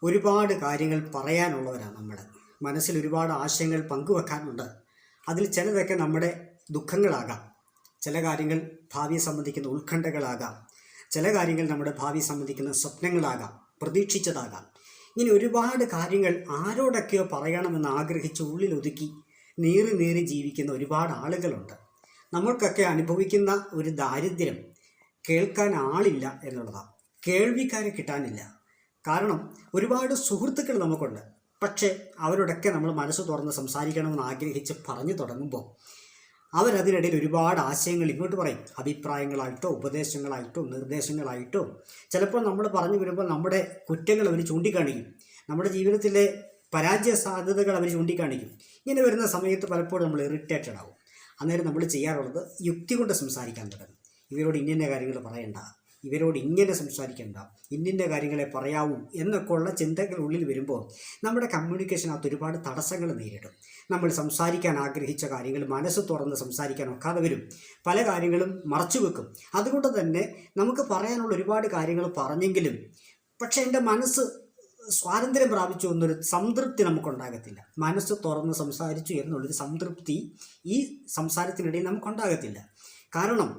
ഒരുപാട് കാര്യങ്ങൾ പറയാനുള്ളവരാണ് നമ്മൾ. മനസ്സിൽ ഒരുപാട് ആശയങ്ങൾ പങ്കുവെക്കാനുണ്ട്. അതിൽ ചിലതൊക്കെ നമ്മുടെ ദുഃഖങ്ങളാകാം, ചില കാര്യങ്ങൾ ഭാവിയെ സംബന്ധിക്കുന്ന ഉത്കണ്ഠകളാകാം, ചില കാര്യങ്ങൾ നമ്മുടെ ഭാവി സംബന്ധിക്കുന്ന സ്വപ്നങ്ങളാകാം, പ്രതീക്ഷിച്ചതാകാം. ഇങ്ങനെ ഒരുപാട് കാര്യങ്ങൾ ആരോടൊക്കെയോ പറയണമെന്ന് ആഗ്രഹിച്ച് ഉള്ളിലൊതുക്കി നീറി നീറി ജീവിക്കുന്ന ഒരുപാട് ആളുകളുണ്ട്. നമ്മൾക്കൊക്കെ അനുഭവിക്കുന്ന ഒരു ദാരിദ്ര്യം കേൾക്കാൻ ആളില്ല എന്നുള്ളതാണ്. കേൾവിക്കാരെ കിട്ടാനില്ല. കാരണം ഒരുപാട് സുഹൃത്തുക്കൾ നമുക്കുണ്ട്. പക്ഷേ അവരോടൊക്കെ നമ്മൾ മനസ്സ് തുറന്ന് സംസാരിക്കണമെന്ന് ആഗ്രഹിച്ച് പറഞ്ഞു തുടങ്ങുമ്പോൾ അവരതിനിടയിൽ ഒരുപാട് ആശയങ്ങൾ ഇങ്ങോട്ട് പറയും. അഭിപ്രായങ്ങളായിട്ടോ ഉപദേശങ്ങളായിട്ടോ നിർദ്ദേശങ്ങളായിട്ടോ ചിലപ്പോൾ നമ്മൾ പറഞ്ഞു വരുമ്പോൾ നമ്മുടെ കുറ്റങ്ങൾ അവർ ചൂണ്ടിക്കാണിക്കും, നമ്മുടെ ജീവിതത്തിലെ പരാജയ സാധ്യതകൾ അവർ ചൂണ്ടിക്കാണിക്കും. ഇങ്ങനെ വരുന്ന സമയത്ത് പലപ്പോഴും നമ്മൾ ഇറിറ്റേറ്റഡ് ആവും. അന്നേരം നമ്മൾ ചെയ്യാറുള്ളത് യുക്തി കൊണ്ട് സംസാരിക്കാൻ തുടങ്ങും. ഇവരോട് ഇന്ന കാര്യങ്ങൾ പറയണ്ട, ഇവരോട് ഇങ്ങനെ സംസാരിക്കേണ്ട, ഇന്ന കാര്യങ്ങളെ പറയാവൂ എന്നൊക്കെ ഉള്ള ചിന്തകൾ ഉള്ളിൽ വരുമ്പോൾ നമ്മുടെ കമ്മ്യൂണിക്കേഷനകത്ത് ഒരുപാട് തടസ്സങ്ങൾ നേരിടും. നമ്മൾ സംസാരിക്കാൻ ആഗ്രഹിച്ച കാര്യങ്ങൾ മനസ്സ് തുറന്ന് സംസാരിക്കാൻ ഒക്കാതെ വരും. പല കാര്യങ്ങളും മറച്ചു വെക്കും. അതുകൊണ്ട് തന്നെ നമുക്ക് പറയാനുള്ള ഒരുപാട് കാര്യങ്ങൾ പറഞ്ഞെങ്കിലും പക്ഷെ എൻ്റെ മനസ്സ് സ്വാതന്ത്ര്യം പ്രാപിച്ചു എന്നൊരു സംതൃപ്തി നമുക്കുണ്ടാകത്തില്ല. മനസ്സ് തുറന്ന് സംസാരിച്ചു എന്നുള്ളൊരു സംതൃപ്തി ഈ സംസാരത്തിനിടയിൽ നമുക്കുണ്ടാകത്തില്ല. കാരണം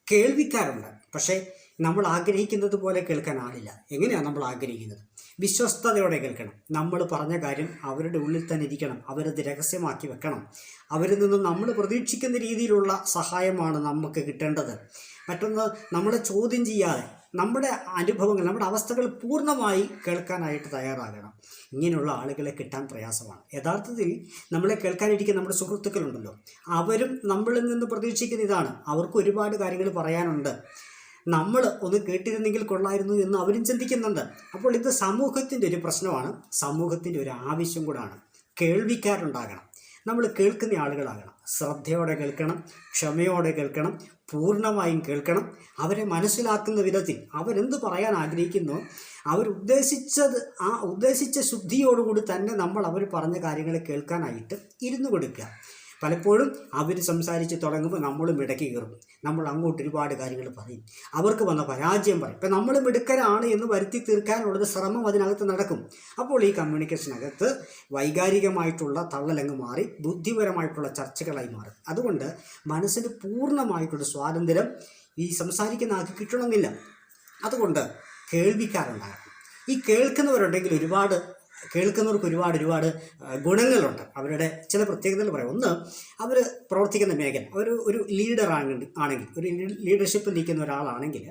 കേൾവിക്കാരുണ്ട്, പക്ഷേ നമ്മൾ ആഗ്രഹിക്കുന്നത് പോലെ കേൾക്കാൻ ആളില്ല. എങ്ങനെയാണ് നമ്മൾ ആഗ്രഹിക്കുന്നത്? വിശ്വസ്തയോടെ കേൾക്കണം. നമ്മൾ പറഞ്ഞ കാര്യം അവരുടെ ഉള്ളിൽ തന്നെ ഇരിക്കണം. അവരത് രഹസ്യമാക്കി വെക്കണം. അവരിൽ നിന്നും നമ്മൾ പ്രതീക്ഷിക്കുന്ന രീതിയിലുള്ള സഹായമാണ് നമുക്ക് കിട്ടേണ്ടത്. മറ്റൊന്ന്, നമ്മളെ ചോദ്യം ചെയ്യാതെ നമ്മുടെ അനുഭവങ്ങൾ, നമ്മുടെ അവസ്ഥകൾ പൂർണ്ണമായി കേൾക്കാനായിട്ട് തയ്യാറാകണം. ഇങ്ങനെയുള്ള ആളുകളെ കിട്ടാൻ പ്രയാസമാണ്. യഥാർത്ഥത്തിൽ നമ്മളെ കേൾക്കാനിരിക്കുന്ന നമ്മുടെ സുഹൃത്തുക്കളുണ്ടല്ലോ, അവരും നമ്മളിൽ നിന്ന് പ്രതീക്ഷിക്കുന്ന ഇതാണ്. അവർക്ക് ഒരുപാട് കാര്യങ്ങൾ പറയാനുണ്ട്. നമ്മൾ ഒന്ന് കേട്ടിരുന്നെങ്കിൽ കൊള്ളായിരുന്നു എന്ന് അവരും ചിന്തിക്കുന്നുണ്ട്. അപ്പോൾ ഇത് സമൂഹത്തിൻ്റെ ഒരു പ്രശ്നമാണ്, സമൂഹത്തിൻ്റെ ഒരു ആവശ്യം കൂടാണ്. കേൾവിക്കാരുണ്ടാകണം. നമ്മൾ കേൾക്കുന്ന ആളുകളാകണം. ശ്രദ്ധയോടെ കേൾക്കണം, ക്ഷമയോടെ കേൾക്കണം, പൂർണ്ണമായും കേൾക്കണം. അവരെ മനസ്സിലാക്കുന്ന വിധത്തിൽ അവരെന്ത് പറയാൻ ആഗ്രഹിക്കുന്നോ ഉദ്ദേശിച്ച ശുദ്ധിയോടുകൂടി തന്നെ നമ്മൾ അവർ പറഞ്ഞ കാര്യങ്ങൾ കേൾക്കാനായിട്ട് ഇരുന്നു കൊടുക്കുക. പലപ്പോഴും അവർ സംസാരിച്ച് തുടങ്ങുമ്പോൾ നമ്മളും ഇടയ്ക്ക് കയറും. നമ്മൾ അങ്ങോട്ട് ഒരുപാട് കാര്യങ്ങൾ പറയും, അവർക്ക് വന്ന പരാജയം പറയും. ഇപ്പം നമ്മൾ മിടുക്കരാണ് എന്ന് വരുത്തി തീർക്കാനുള്ളൊരു ശ്രമം അതിനകത്ത് നടക്കും. അപ്പോൾ ഈ കമ്മ്യൂണിക്കേഷനകത്ത് വൈകാരികമായിട്ടുള്ള തള്ളലങ്ങ് മാറി ബുദ്ധിപരമായിട്ടുള്ള ചർച്ചകളായി മാറും. അതുകൊണ്ട് മനസ്സിന് പൂർണ്ണമായിട്ടുള്ള സ്വാതന്ത്ര്യം ഈ സംസാരിക്കുന്ന ആൾക്ക് കിട്ടണമെന്നില്ല. അതുകൊണ്ട് കേൾവിക്കാരുണ്ടാകണം. ഈ കേൾക്കുന്നവരുണ്ടെങ്കിൽ കേൾക്കുന്നവർക്ക് ഒരുപാട് ഗുണങ്ങളുണ്ട്. അവരുടെ ചില പ്രത്യേകതകൾ പറയാം. ഒന്ന്, അവർ പ്രവർത്തിക്കുന്ന മേഖല, ഒരു ലീഡർ ആണെങ്കിൽ, ഒരു ലീഡർഷിപ്പിൽ നിൽക്കുന്ന ഒരാളാണെങ്കിൽ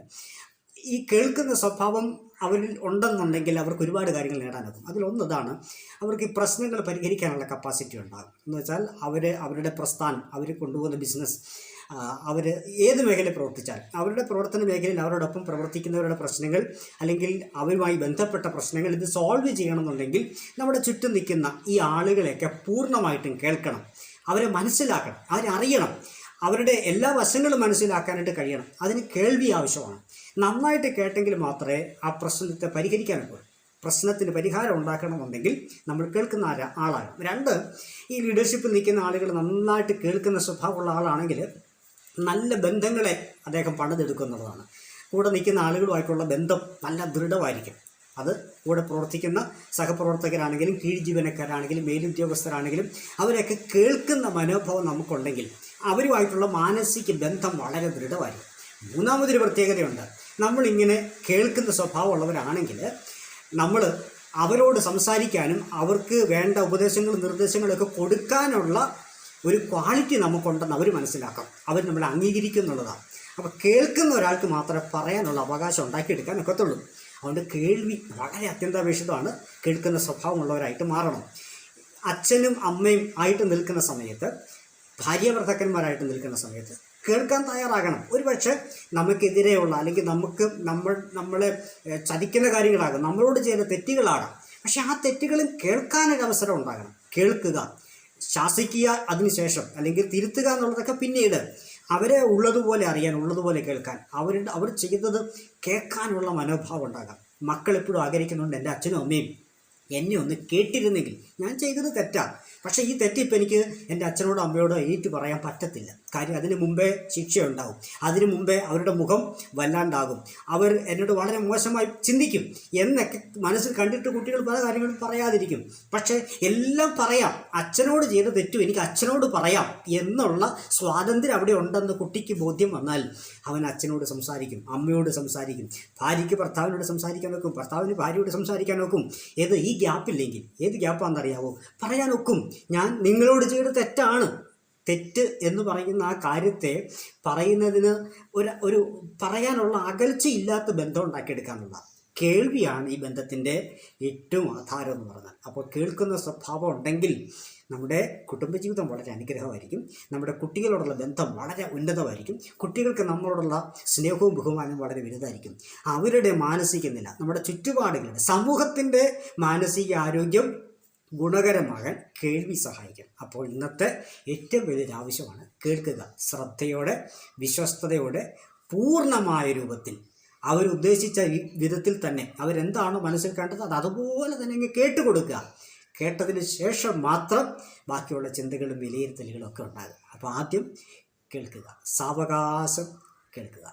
ഈ കേൾക്കുന്ന സ്വഭാവം അവരിൽ ഉണ്ടെന്നുണ്ടെങ്കിൽ അവർക്ക് ഒരുപാട് കാര്യങ്ങൾ നേടാനാകും. അതിലൊന്നതാണ്, അവർക്ക് ഈ പ്രശ്നങ്ങൾ പരിഹരിക്കാനുള്ള കപ്പാസിറ്റി ഉണ്ടാകും. എന്ന് വെച്ചാൽ അവരുടെ പ്രസ്ഥാനം, അവർ കൊണ്ടുപോകുന്ന ബിസിനസ്, അവർ ഏത് മേഖലയിൽ പ്രവർത്തിച്ചാൽ അവരുടെ പ്രവർത്തന മേഖലയിൽ അവരോടൊപ്പം പ്രവർത്തിക്കുന്നവരുടെ പ്രശ്നങ്ങൾ അല്ലെങ്കിൽ അവരുമായി ബന്ധപ്പെട്ട പ്രശ്നങ്ങൾ ഇത് സോൾവ് ചെയ്യണമെന്നുണ്ടെങ്കിൽ നമ്മുടെ ചുറ്റും നിൽക്കുന്ന ഈ ആളുകളെയൊക്കെ പൂർണ്ണമായിട്ടും കേൾക്കണം. അവരെ മനസ്സിലാക്കണം, അവരെ അറിയണം, അവരുടെ എല്ലാ വശങ്ങളും മനസ്സിലാക്കാനായിട്ട് കഴിയണം. അതിന് കേൾവി ആവശ്യമാണ്. നന്നായിട്ട് കേട്ടെങ്കിൽ മാത്രമേ ആ പ്രശ്നത്തെ പരിഹരിക്കാനൊക്കെ. പ്രശ്നത്തിന് പരിഹാരം ഉണ്ടാക്കണമെന്നുണ്ടെങ്കിൽ നമ്മൾ കേൾക്കുന്ന ആളാണ്. രണ്ട്, ഈ ലീഡർഷിപ്പിൽ നിൽക്കുന്ന ആളുകൾ നന്നായിട്ട് കേൾക്കുന്ന സ്വഭാവമുള്ള ആളാണെങ്കിൽ നല്ല ബന്ധങ്ങളെ അദ്ദേഹം പണിതെടുക്കുന്നതാണ്. കൂടെ നിൽക്കുന്ന ആളുകളുമായിട്ടുള്ള ബന്ധം നല്ല ദൃഢമായിരിക്കും. അത് കൂടെ പ്രവർത്തിക്കുന്ന സഹപ്രവർത്തകരാണെങ്കിലും കീഴ് ജീവനക്കാരാണെങ്കിലും മേലുദ്യോഗസ്ഥരാണെങ്കിലും അവരെയൊക്കെ കേൾക്കുന്ന മനോഭാവം നമുക്കുണ്ടെങ്കിൽ അവരുമായിട്ടുള്ള മാനസിക ബന്ധം വളരെ ദൃഢമായിരിക്കും. മൂന്നാമതൊരു പ്രത്യേകതയുണ്ട്. നമ്മളിങ്ങനെ കേൾക്കുന്ന സ്വഭാവമുള്ളവരാണെങ്കിൽ നമ്മൾ അവരോട് സംസാരിക്കാനും അവർക്ക് വേണ്ട ഉപദേശങ്ങളും നിർദ്ദേശങ്ങളൊക്കെ കൊടുക്കാനുള്ള ഒരു ക്വാളിറ്റി നമുക്കുണ്ടെന്ന് അവർ മനസ്സിലാക്കാം. അവർ നമ്മളെ അംഗീകരിക്കും എന്നുള്ളതാണ്. അപ്പോൾ കേൾക്കുന്ന ഒരാൾക്ക് മാത്രമേ പറയാനുള്ള അവകാശം ഉണ്ടാക്കിയെടുക്കാൻ ഒക്കത്തുള്ളൂ. അതുകൊണ്ട് കേൾവി വളരെ അത്യന്താപേക്ഷിതമാണ്. കേൾക്കുന്ന സ്വഭാവമുള്ളവരായിട്ട് മാറണം. അച്ഛനും അമ്മയും ആയിട്ട് നിൽക്കുന്ന സമയത്ത്, ഭാര്യാഭർത്താക്കന്മാരായിട്ട് നിൽക്കുന്ന സമയത്ത് കേൾക്കാൻ തയ്യാറാകണം. ഒരുപക്ഷെ നമുക്കെതിരെയുള്ള അല്ലെങ്കിൽ നമ്മളെ ചതിക്കുന്ന കാര്യങ്ങളാകും, നമ്മളോട് ചെയ്യുന്ന തെറ്റുകളാകാം. പക്ഷെ ആ തെറ്റുകളും കേൾക്കാനൊരവസരം ഉണ്ടാകണം. കേൾക്കുക, ശാസിക്കുക, അതിനുശേഷം അല്ലെങ്കിൽ തിരുത്തുക എന്നുള്ളതൊക്കെ പിന്നീട്. അവരെ ഉള്ളതുപോലെ അറിയാൻ, ഉള്ളതുപോലെ കേൾക്കാൻ, അവർ ചെയ്യുന്നത് കേൾക്കാനുള്ള മനോഭാവം ഉണ്ടാകാം. മക്കൾ എപ്പോഴും ആഗ്രഹിക്കുന്നുണ്ട് എൻ്റെ അച്ഛനും അമ്മയും എന്നെ ഒന്ന് കേട്ടിരുന്നെങ്കിൽ. ഞാൻ ചെയ്തത് തെറ്റാണ്, പക്ഷേ ഈ തെറ്റ് ഇപ്പം എനിക്ക് എൻ്റെ അച്ഛനോടോ അമ്മയോടോ ഏറ്റു പറയാൻ പറ്റത്തില്ല. കാര്യം അതിന് മുമ്പേ ശിക്ഷയുണ്ടാവും, അതിനു മുമ്പേ അവരുടെ മുഖം വല്ലാണ്ടാകും, അവർ എന്നോട് വളരെ മോശമായി ചിന്തിക്കും എന്നൊക്കെ മനസ്സിൽ കണ്ടിട്ട് കുട്ടികൾ പല കാര്യങ്ങളും പറയാതിരിക്കും. പക്ഷേ എല്ലാം പറയാം, അച്ഛനോട് ചെയ്ത തെറ്റും എനിക്ക് അച്ഛനോട് പറയാം എന്നുള്ള സ്വാതന്ത്ര്യം അവിടെ ഉണ്ടെന്ന് കുട്ടിക്ക് ബോധ്യം വന്നാൽ അവൻ അച്ഛനോട് സംസാരിക്കും, അമ്മയോട് സംസാരിക്കും, ഭാര്യയ്ക്ക് ഭർത്താവിനോട് സംസാരിക്കാൻ നോക്കും, ഭർത്താവിന് ഭാര്യയോട് സംസാരിക്കാൻ നോക്കും. ഈ ഗ്യാപ്പില്ലെങ്കിൽ, ഏത് ഗ്യാപ്പാണെന്നറിയാവോ? പറയാനൊക്കും, ഞാൻ നിങ്ങളോട് ചെയ്ത തെറ്റാണ്. തെറ്റ് എന്ന് പറയുന്ന ആ കാര്യത്തെ പറയുന്നതിന് ഒരു പറയാനുള്ള അകൽച്ചയില്ലാത്ത ബന്ധം ഉണ്ടാക്കിയെടുക്കാനുള്ള കേൾവിയാണ് ഈ ബന്ധത്തിൻ്റെ ഏറ്റവും ആധാരം എന്ന് പറഞ്ഞാൽ. അപ്പോൾ കേൾക്കുന്ന സ്വഭാവം ഉണ്ടെങ്കിൽ നമ്മുടെ കുടുംബജീവിതം വളരെ അനുഗ്രഹമായിരിക്കും, നമ്മുടെ കുട്ടികളോടുള്ള ബന്ധം വളരെ ഉന്നതമായിരിക്കും, കുട്ടികൾക്ക് നമ്മളോടുള്ള സ്നേഹവും ബഹുമാനവും വളരെ വലുതായിരിക്കും. അവരുടെ മാനസിക നില, നമ്മുടെ ചുറ്റുപാടുകളുടെ, സമൂഹത്തിൻ്റെ മാനസിക ആരോഗ്യം ഗുണകരമാകാൻ കേൾവി സഹായിക്കും. അപ്പോൾ ഇന്നത്തെ ഏറ്റവും വലിയൊരു ആവശ്യമാണ് കേൾക്കുക. ശ്രദ്ധയോടെ, വിശ്വസ്തയോടെ, പൂർണ്ണമായ രൂപത്തിൽ അവരുദ്ദേശിച്ച വിധത്തിൽ തന്നെ അവരെന്താണോ മനസ്സിൽ കണ്ടത് അത് അതുപോലെ തന്നെ അങ്ങ് കേട്ടുകൊടുക്കുക. കേട്ടതിന് ശേഷം മാത്രം ബാക്കിയുള്ള ചിന്തകളും വിലയിരുത്തലുകളും ഒക്കെ ഉണ്ടാകും. അപ്പോൾ ആദ്യം കേൾക്കുക, സാവകാശം കേൾക്കുക.